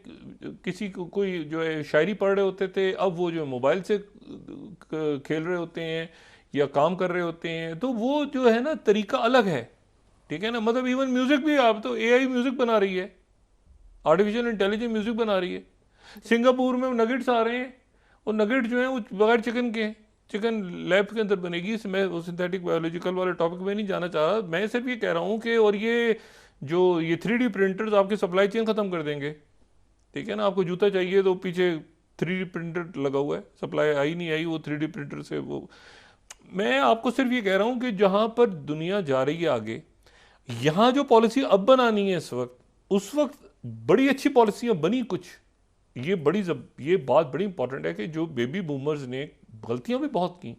किसी को कोई जो है शायरी पढ़ रहे होते थे, अब वो जो मोबाइल से खेल रहे होते हैं या काम कर रहे होते हैं, तो वो जो है ना तरीका अलग है। ठीक है ना, मतलब इवन म्यूजिक भी, आप तो एआई म्यूजिक बना रही है, आर्टिफिशियल इंटेलिजेंस म्यूजिक बना रही है। सिंगापुर में नगेट्स आ रहे हैं, वो नगेट जो है वो बगैर चिकन के, चिकन लैब के अंदर बनेगी। मैं वो सिंथेटिक बायोलॉजिकल वाले टॉपिक में नहीं जाना चाह रहा, मैं सिर्फ ये कह रहा हूँ कि और ये जो ये 3D प्रिंटर्स आपकी सप्लाई चेन ख़त्म कर देंगे। ठीक है ना, आपको जूता चाहिए तो पीछे 3D प्रिंटर लगा हुआ है, सप्लाई आई नहीं आई वो 3D प्रिंटर से। वो मैं आपको सिर्फ ये कह रहा हूँ कि जहाँ पर दुनिया जा रही है आगे, यहाँ जो पॉलिसी अब बनानी है इस वक्त, उस वक्त बड़ी अच्छी पॉलिसियाँ बनी कुछ। ये बात बड़ी इंपॉर्टेंट है कि जो बेबी बूमर्स ने गलतियां भी बहुत की,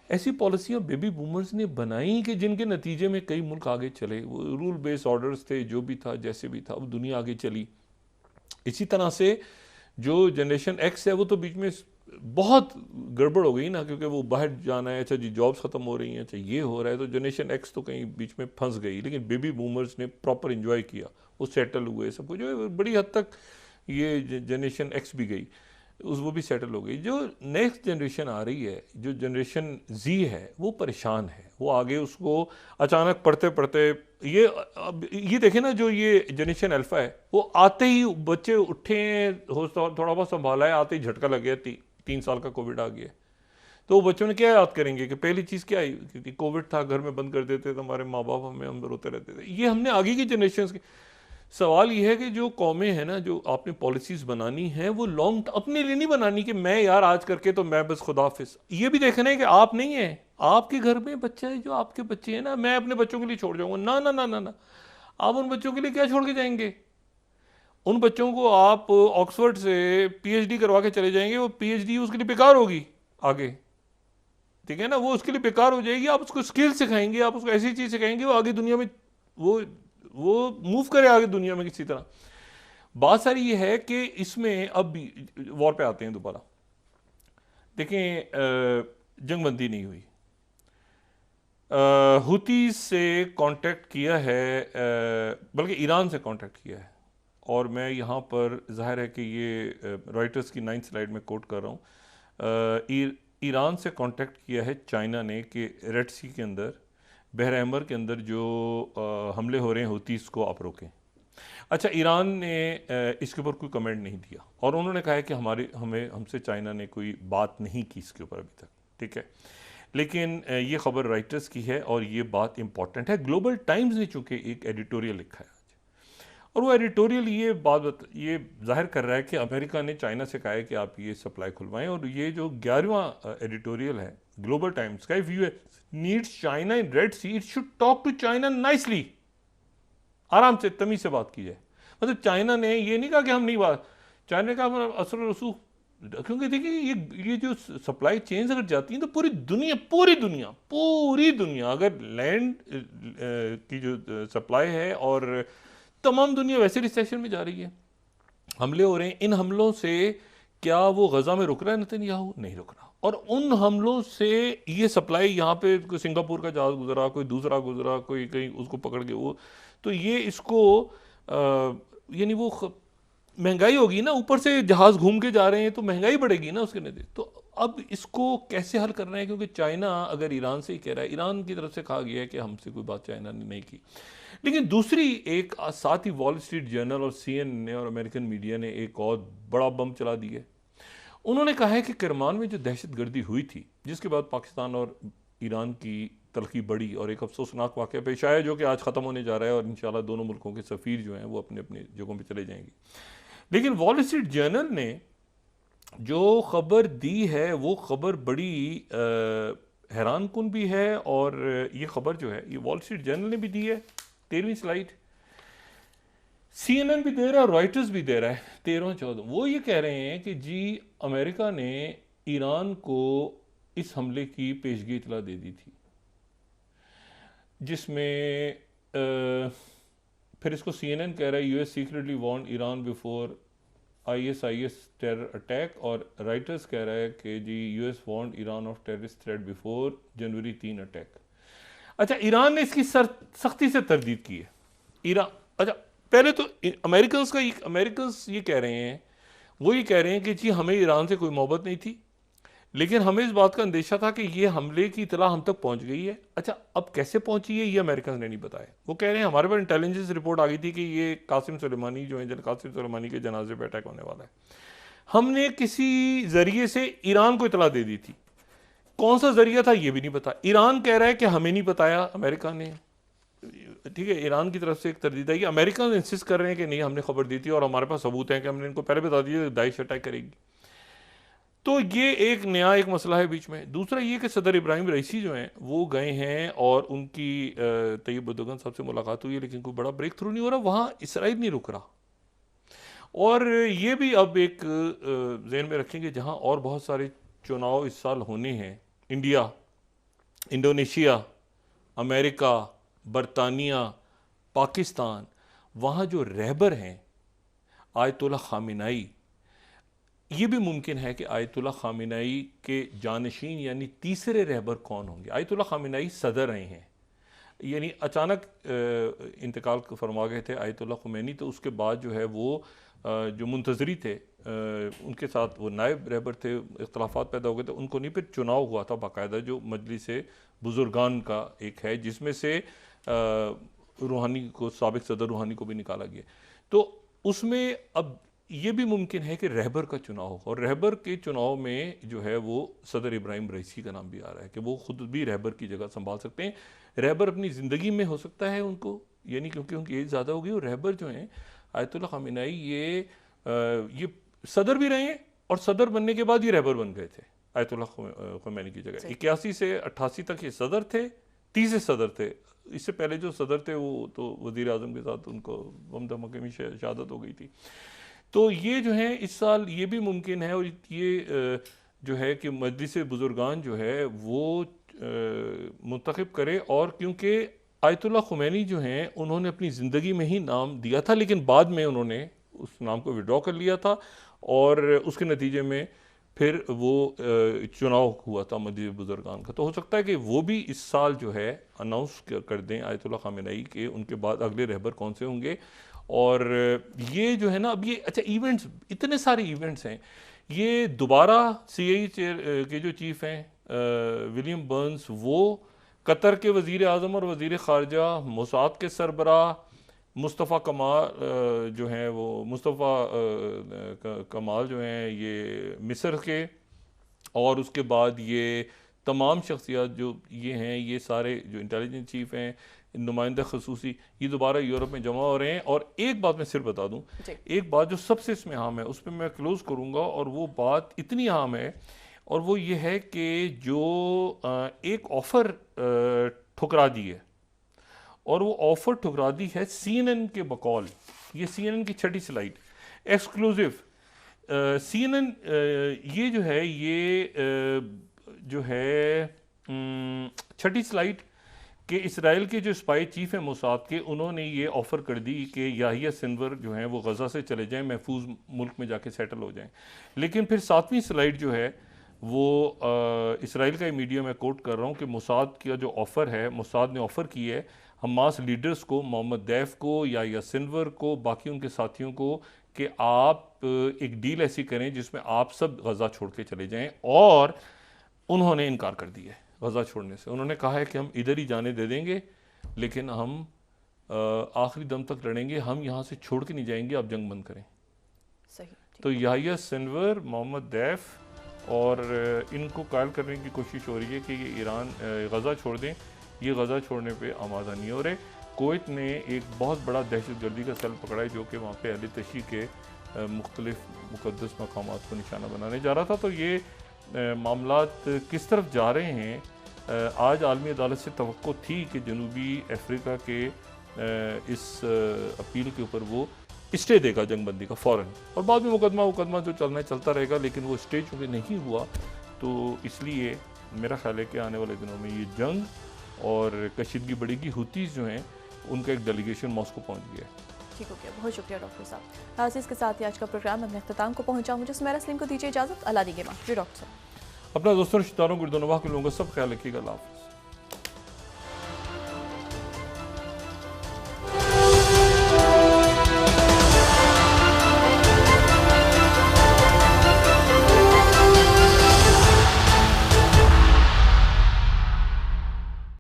ऐसी पॉलिसियां बेबी बूमर्स ने बनाई कि जिनके नतीजे में कई मुल्क आगे चले। वो रूल बेस्ड ऑर्डर्स थे, जो भी था जैसे भी था, अब दुनिया आगे चली। इसी तरह से जो जनरेशन एक्स है वो तो बीच में बहुत गड़बड़ हो गई ना, क्योंकि वो बाहर जाना है, अच्छा जी जॉब्स ख़त्म हो रही हैं, अच्छा ये हो रहा है, तो जनरेशन एक्स तो कहीं बीच में फंस गई। लेकिन बेबी बूमर्स ने प्रॉपर इंजॉय किया, वो सेटल हुए, सब कुछ जो है बड़ी हद तक ये जनरेशन एक्स भी गई, वो भी सेटल हो गई। जो नेक्स्ट जनरेशन आ रही है, जो जनरेशन जी है, वो परेशान है। वो आगे उसको अचानक पढ़ते पढ़ते ये देखें ना, जो ये जनरेशन अल्फा है, वो आते ही बच्चे उठे हैं, थोड़ा बहुत संभाला है, आते ही झटका लग गया, 3 साल का कोविड आ गया। तो बच्चों ने क्या याद करेंगे कि पहली चीज़ क्या आई, क्योंकि कोविड था, घर में बंद कर देते थे, हमारे माँ बाप हमें अंदर रोते रहते थे। ये हमने आगे की जनरेशन के सवाल ये है कि जो कौमें हैं ना, जो आपने पॉलिसीज़ बनानी है, वो लॉन्ग अपने लिए नहीं बनानी कि मैं यार आज करके तो मैं बस खुदाफिज। ये भी देखना है कि आप नहीं है, आपके घर में बच्चा है, जो आपके बच्चे हैं ना, मैं अपने बच्चों के लिए छोड़ जाऊंगा, ना ना ना ना ना। आप उन बच्चों के लिए क्या छोड़ के जाएंगे? उन बच्चों को आप ऑक्सफोर्ड से PhD करवा के चले जाएंगे, वो PhD उसके लिए बेकार होगी आगे। ठीक है ना, वो उसके लिए बेकार हो जाएगी। आप उसको स्किल सिखाएंगे, आप उसको ऐसी चीज़ सिखाएंगे, वो आगे दुनिया में वो मूव करे आगे दुनिया में किसी तरह। बात सारी ये है कि इसमें अब वॉर पे आते हैं दोबारा। देखें, जंगबंदी नहीं हुई, हुती से कांटेक्ट किया है, बल्कि ईरान से कांटेक्ट किया है, और मैं यहाँ पर ज़ाहिर है कि ये रॉयटर्स की 9th स्लाइड में कोट कर रहा हूँ, ईरान से कांटेक्ट किया है चाइना ने कि रेड सी के अंदर, बहर अहमर के अंदर जो हमले हो रहे हैं हूतीस को आप रोकें। अच्छा, ईरान ने इसके ऊपर कोई कमेंट नहीं दिया और उन्होंने कहा है कि हमसे चाइना ने कोई बात नहीं की इसके ऊपर अभी तक, ठीक है। लेकिन ये खबर राइटर्स की है और ये बात इंपॉर्टेंट है। ग्लोबल टाइम्स ने चूंकि एक एडिटोरियल लिखा है आज, और वो एडिटोरियल ये जाहिर कर रहा है कि अमेरिका ने चाइना से कहा है कि आप ये सप्लाई खुलवाएं, और ये जो 11वां एडिटोरियल है ग्लोबल टाइम्स का, if you needs China in Red Sea it should talk to China nicely, आराम से तमीज से बात की जाए। मतलब चाइना ने ये नहीं कहा कि हम नहीं बात, चाइना ने कहा असर रसूख, क्योंकि देखिए ये जो सप्लाई चेन्स अगर जाती हैं तो पूरी दुनिया अगर लैंड की जो सप्लाई है, और तमाम दुनिया वैसे रिसेशन में जा रही है, हमले हो रहे हैं, इन हमलों से क्या वो गजा में रुक रहा है नेतन्याहू? नहीं रुक रहा। और उन हमलों से ये सप्लाई यहाँ पे कोई सिंगापुर का जहाज गुजरा, कोई दूसरा गुजरा, कोई कहीं उसको पकड़ के वो, तो ये इसको यानी वो महंगाई होगी ना, ऊपर से जहाज घूम के जा रहे हैं तो महंगाई बढ़ेगी ना उसके नतीजे। तो अब इसको कैसे हल करना है, क्योंकि चाइना अगर ईरान से ही कह रहा है, ईरान की तरफ से कहा गया है कि हमसे कोई बात चाइना ने नहीं की, लेकिन दूसरी एक साथ ही वॉल स्ट्रीट जर्नल और CNN ने और अमेरिकन मीडिया ने एक और बड़ा बम चला दिया। उन्होंने कहा है कि करमान में जो दहशतगर्दी हुई थी, जिसके बाद पाकिस्तान और ईरान की तलखी बढ़ी और एक अफसोसनाक वाक़या पेश आया जो कि आज ख़त्म होने जा रहा है, और इंशाल्लाह दोनों मुल्कों के सफ़ीर जो हैं वो अपने अपने जगहों पे चले जाएंगे। लेकिन वॉल स्ट्रीट जर्नल ने जो खबर दी है वो खबर बड़ी हैरान कुन भी है, और ये खबर जो है ये वॉल स्ट्रीट जर्नल ने भी दी है, 13वीं स्लाइड, CNN भी दे रहा है, रॉयटर्स भी दे रहा है, 13-14। वो ये कह रहे हैं कि जी अमेरिका ने ईरान को इस हमले की पेशगी इतला दे दी थी, जिसमें फिर इसको CNN कह रहा है US secretly warned Iran before ISIS terror attack, और राइटर्स कह रहा है कि जी US warned Iran of terrorist threat before January 3 attack. अच्छा, ईरान ने इसकी सख्ती से तरदीद की है। ईरान, अच्छा पहले तो अमेरिकन्स ये कह रहे हैं, वो ये कह रहे हैं कि जी हमें ईरान से कोई मोहब्बत नहीं थी, लेकिन हमें इस बात का अंदेशा था कि ये हमले की इतला हम तक पहुंच गई है। अच्छा, अब कैसे पहुंची है ये अमेरिकन ने नहीं बताया। वो कह रहे हैं हमारे पास इंटेलिजेंस रिपोर्ट आ गई थी कि ये कासिम सुलेमानी जो है, जनरल कासिम सुलेमानी के जनाजे पे अटैक होने वाला है। हमने किसी जरिए से ईरान को इतला दे दी थी, कौन सा जरिया था ये भी नहीं पता। ईरान कह रहा है कि हमें नहीं बताया अमेरिका ने, ठीक है, ईरान की तरफ से एक तरदीद है कि अमेरिकन इंसिस्ट कर रहे हैं कि नहीं हमने खबर दी थी और हमारे पास सबूत हैं कि हमने इनको पहले बता दिया दाइश अटैक करेगी। तो ये एक मसला है बीच में। दूसरा ये कि सदर इब्राहिम रईसी जो हैं वो गए हैं और उनकी तैयब अर्दोगन साहब से मुलाकात हुई है, लेकिन कोई बड़ा ब्रेक थ्रू नहीं हो रहा, वहाँ इसराइल नहीं रुक रहा। और ये भी अब एक ज़हन में रखेंगे जहाँ और बहुत सारे चुनाव इस साल होने हैं, इंडिया, इंडोनेशिया, अमेरिका, बरतानिया, पाकिस्तान, वहाँ जो रहबर हैं आयतुल्लाह खामिनाई, ये भी मुमकिन है कि आयतुल्लाह खामिनाई के जानशीन यानी तीसरे रहबर कौन होंगे। आयतुल्लाह खामिनाई सदर रहे हैं, यानी अचानक इंतकाल फरमा गए थे आयतुल्लाह खुमैनी, तो उसके बाद जो है वो जो मुंतजरी थे उनके साथ वो नायब रहबर थे, इख्तलाफात पैदा हो गए थे, उनको नहीं, फिर चुनाव हुआ था बाकायदा जो मजलिस बुजुर्गान का एक है, जिसमें से रूहानी को, साबिक सदर रूहानी को भी निकाला गया। तो उसमें अब ये भी मुमकिन है कि रहबर का चुनाव हो, और रहबर के चुनाव में जो है वो सदर इब्राहिम रईसी का नाम भी आ रहा है कि वो खुद भी रहबर की जगह संभाल सकते हैं। रहबर अपनी ज़िंदगी में हो सकता है उनको, यानी क्योंकि उनकी एज ज़्यादा हो गई, और रहबर जो हैं आयतुल्लाह खामिनाई ये सदर भी रहे हैं, और सदर बनने के बाद ये रहबर बन गए थे आयतुल्लाह खुमैनी की जगह। 81 से 88 तक ये सदर थे, तीसरे सदर थे। इससे पहले जो सदर थे वो तो वज़ीर आज़म के साथ उनको बम धमाके में शहादत हो गई थी। तो ये जो है इस साल ये भी मुमकिन है, और ये जो है कि मजलिस बुजुर्गान जो है वो मुंतखब करे। और क्योंकि आयतुल्लाह खुमैनी जो हैं उन्होंने अपनी ज़िंदगी में ही नाम दिया था, लेकिन बाद में उन्होंने उस नाम को विड्रॉ कर लिया था, और उसके नतीजे में फिर वो चुनाव हुआ था मजलिस बुजुर्गान का। तो हो सकता है कि वो भी इस साल जो है अनाउंस कर दें आयतुल्लाह खामिनाई के उनके बाद अगले रहबर कौन से होंगे। और ये जो है ना, अब ये अच्छा इवेंट्स, इतने सारे इवेंट्स हैं, ये दोबारा CIE के जो चीफ हैं विलियम बर्न्स, वो कतर के वज़ीर आज़म और वज़ीर ख़ारजा, मोसाद के सरबराह मुस्तफ़ा कमाल जो हैं, वो मुस्तफ़ा कमाल जो हैं ये मिस्र के, और उसके बाद ये तमाम शख्सियात जो ये हैं, ये सारे जो इंटेलिजेंस चीफ हैं, नुमाइंदा खसूसी, ये दोबारा यूरोप में जमा हो रहे हैं। और एक बात मैं सिर्फ बता दूं, एक बात जो सबसे इसमें अहम है, उस पर मैं क्लोज करूंगा, और वो बात इतनी अहम है, और वो ये है कि जो एक ऑफ़र ठुकरा दी है, और वो ऑफ़र ठुकरा दी है CNN के बकौल। ये CNN की छठी स्लाइड एक्सक्लूसिव, CNN ये जो है, ये जो है छठी स्लाइड कि इसराइल के जो स्पाई चीफ हैं मोसाद के, उन्होंने ये ऑफ़र कर दी कि याहिया सिनवर जो हैं वो गज़ा से चले जाएं, महफूज मुल्क में जाके सेटल हो जाएं। लेकिन फिर 7वीं स्लाइड जो है वो इसराइल का मीडिया में कोट कर रहा हूँ कि मोसाद का जो ऑफ़र है, मोसाद ने ऑफ़र की है हमास लीडर्स को, मोहम्मद दैफ को, याहिया सिनवर को, बाकी उनके साथियों को, कि आप एक डील ऐसी करें जिसमें आप सब गज़ा छोड़ के चले जाएं। और उन्होंने इनकार कर दिया गज़ा छोड़ने से। उन्होंने कहा है कि हम इधर ही जाने दे देंगे, लेकिन हम आखिरी दम तक लड़ेंगे, हम यहाँ से छोड़ के नहीं जाएंगे, आप जंग बंद करें। सही। तो याहिया सिनवर, मोहम्मद दैफ और इनको कायल करने की कोशिश हो रही है कि ये ईरान गज़ा छोड़ दें। ये गज़ा छोड़ने पे आमादा नहीं हो रहे। कुवैत ने एक बहुत बड़ा दहशतगर्दी का सेल पकड़ा है, जो कि वहाँ पे अहले तशी के मुख्तलिफ मुक़द्दस मकामात को निशाना बनाने जा रहा था। तो ये मामलात किस तरफ जा रहे हैं, आज आलमी अदालत से तवक्को थी कि जनूबी अफ्रीका के इस अपील के ऊपर वो स्टे देगा जंगबंदी का फ़ौरन, और बाद में मुकदमा जो चलना है चलता रहेगा, लेकिन वो स्टे चूँकि नहीं हुआ, तो इसलिए मेरा ख्याल है कि आने वाले दिनों में ये जंग और कशीदगी बढ़ेगी। हुतीज़ जो हैं उनका एक डेलीगेशन मॉस्को पहुँच गया है। ठीक हो गया, बहुत शुक्रिया डॉक्टर साहब। नाज़रीन, के साथ ही आज का प्रोग्राम अपने अख्ताम को पहुँचा। मुझे सुमेरा सलीम को दीजिए इजाज़त। अल्लाह दी के मां। जी डॉक्टर साहब, अपना दोस्तों, रिश्तेदारों, गुरदोनवाह के लोगों का सब ख्याल रखिएगा। अल्लाह।